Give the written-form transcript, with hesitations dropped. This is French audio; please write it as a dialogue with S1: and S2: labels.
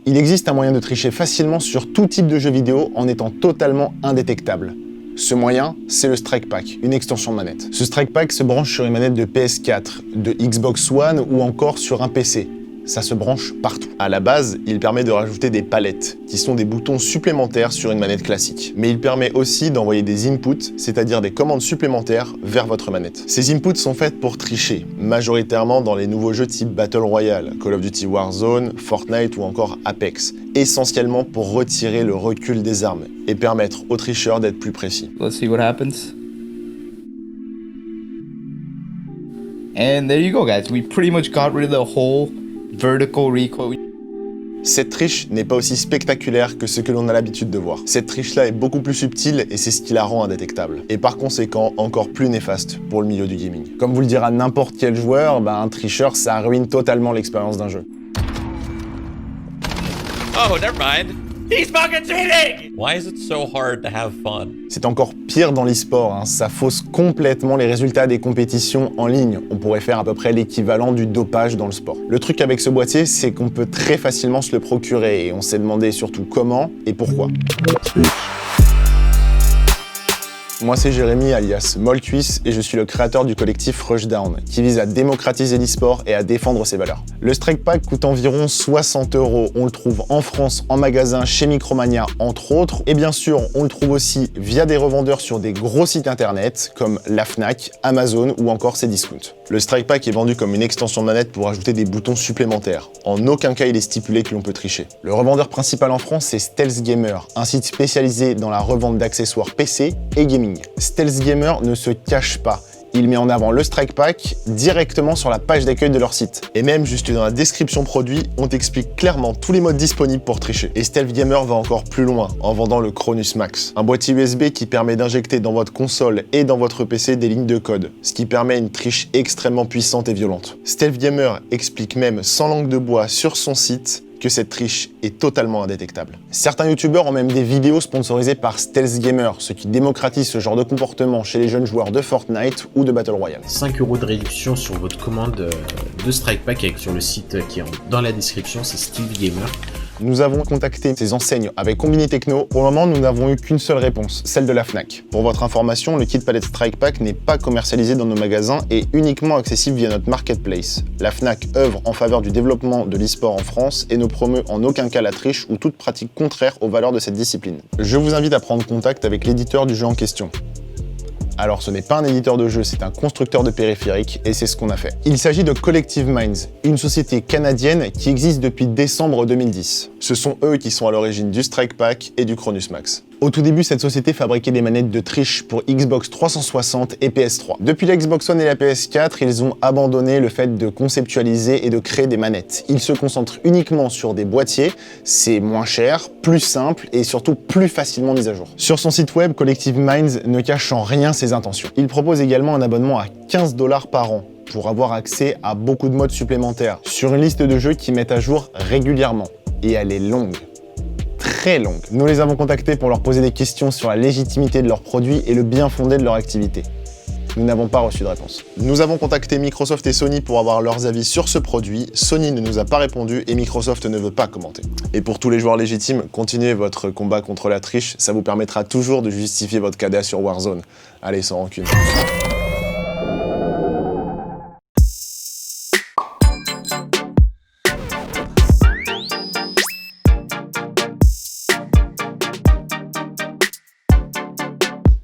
S1: Il existe un moyen de tricher facilement sur tout type de jeu vidéo en étant totalement indétectable. Ce moyen, c'est le Strike Pack, une extension de manette. Ce Strike Pack se branche sur une manette de PS4, de Xbox One ou encore sur un PC. Ça se branche partout. À la base, il permet de rajouter des palettes, qui sont des boutons supplémentaires sur une manette classique. Mais il permet aussi d'envoyer des inputs, c'est-à-dire des commandes supplémentaires, vers votre manette. Ces inputs sont faits pour tricher, majoritairement dans les nouveaux jeux type Battle Royale, Call of Duty Warzone, Fortnite ou encore Apex, essentiellement pour retirer le recul des armes et permettre aux tricheurs d'être plus précis.
S2: Let's see what happens. And there you go, guys. We pretty much got rid of the whole vertical recoil.
S1: Cette triche n'est pas aussi spectaculaire que ce que l'on a l'habitude de voir. Cette triche-là est beaucoup plus subtile et c'est ce qui la rend indétectable. Et par conséquent, encore plus néfaste pour le milieu du gaming. Comme vous le dira n'importe quel joueur, un tricheur, ça ruine totalement l'expérience d'un jeu.
S3: Oh, never mind. He's fucking cheating! Why is it so hard to have fun?
S1: C'est encore pire dans l'e-sport, ça fausse complètement les résultats des compétitions en ligne. On pourrait faire à peu près l'équivalent du dopage dans le sport. Le truc avec ce boîtier, c'est qu'on peut très facilement se le procurer et on s'est demandé surtout comment et pourquoi. Moi c'est Jérémy alias Molcuisse et je suis le créateur du collectif Rushdown qui vise à démocratiser l'e-sport et à défendre ses valeurs. Le Strike Pack coûte environ 60 €, on le trouve en France en magasin chez Micromania entre autres et bien sûr on le trouve aussi via des revendeurs sur des gros sites internet comme la Fnac, Amazon ou encore Cdiscount. Le Strike Pack est vendu comme une extension de manette pour ajouter des boutons supplémentaires. En aucun cas il est stipulé que l'on peut tricher. Le revendeur principal en France c'est Stealth Gamer, un site spécialisé dans la revente d'accessoires PC et gaming. Stealth Gamer ne se cache pas. Il met en avant le Strike Pack directement sur la page d'accueil de leur site. Et même juste dans la description produit, on t'explique clairement tous les modes disponibles pour tricher. Et Stealth Gamer va encore plus loin en vendant le Cronus Max, un boîtier USB qui permet d'injecter dans votre console et dans votre PC des lignes de code, ce qui permet une triche extrêmement puissante et violente. Stealth Gamer explique même sans langue de bois sur son site que cette triche est totalement indétectable. Certains youtubeurs ont même des vidéos sponsorisées par Stealth Gamer, ce qui démocratise ce genre de comportement chez les jeunes joueurs de Fortnite ou de Battle Royale.
S4: 5 € de réduction sur votre commande de Strike Pack sur le site qui est dans la description, c'est Stealth Gamer.
S1: Nous avons contacté ces enseignes avec Combini Techno. Pour le moment, nous n'avons eu qu'une seule réponse, celle de la Fnac. Pour votre information, le kit palette Strike Pack n'est pas commercialisé dans nos magasins et uniquement accessible via notre marketplace. La Fnac œuvre en faveur du développement de l'e-sport en France et ne promeut en aucun cas la triche ou toute pratique contraire aux valeurs de cette discipline. Je vous invite à prendre contact avec l'éditeur du jeu en question. Alors ce n'est pas un éditeur de jeu, c'est un constructeur de périphériques et c'est ce qu'on a fait. Il s'agit de Collective Minds, une société canadienne qui existe depuis décembre 2010. Ce sont eux qui sont à l'origine du Strike Pack et du Cronus Max. Au tout début, cette société fabriquait des manettes de triche pour Xbox 360 et PS3. Depuis la Xbox One et la PS4, ils ont abandonné le fait de conceptualiser et de créer des manettes. Ils se concentrent uniquement sur des boîtiers, c'est moins cher, plus simple et surtout plus facilement mis à jour. Sur son site web, Collective Minds ne cache en rien ses intentions. Il propose également un abonnement à 15 $ par an pour avoir accès à beaucoup de modes supplémentaires sur une liste de jeux qui mettent à jour régulièrement. Et elle est longue. Très longue. Nous les avons contactés pour leur poser des questions sur la légitimité de leurs produits et le bien fondé de leur activité. Nous n'avons pas reçu de réponse. Nous avons contacté Microsoft et Sony pour avoir leurs avis sur ce produit. Sony ne nous a pas répondu et Microsoft ne veut pas commenter. Et pour tous les joueurs légitimes, continuez votre combat contre la triche, ça vous permettra toujours de justifier votre cadet sur Warzone. Allez, sans rancune.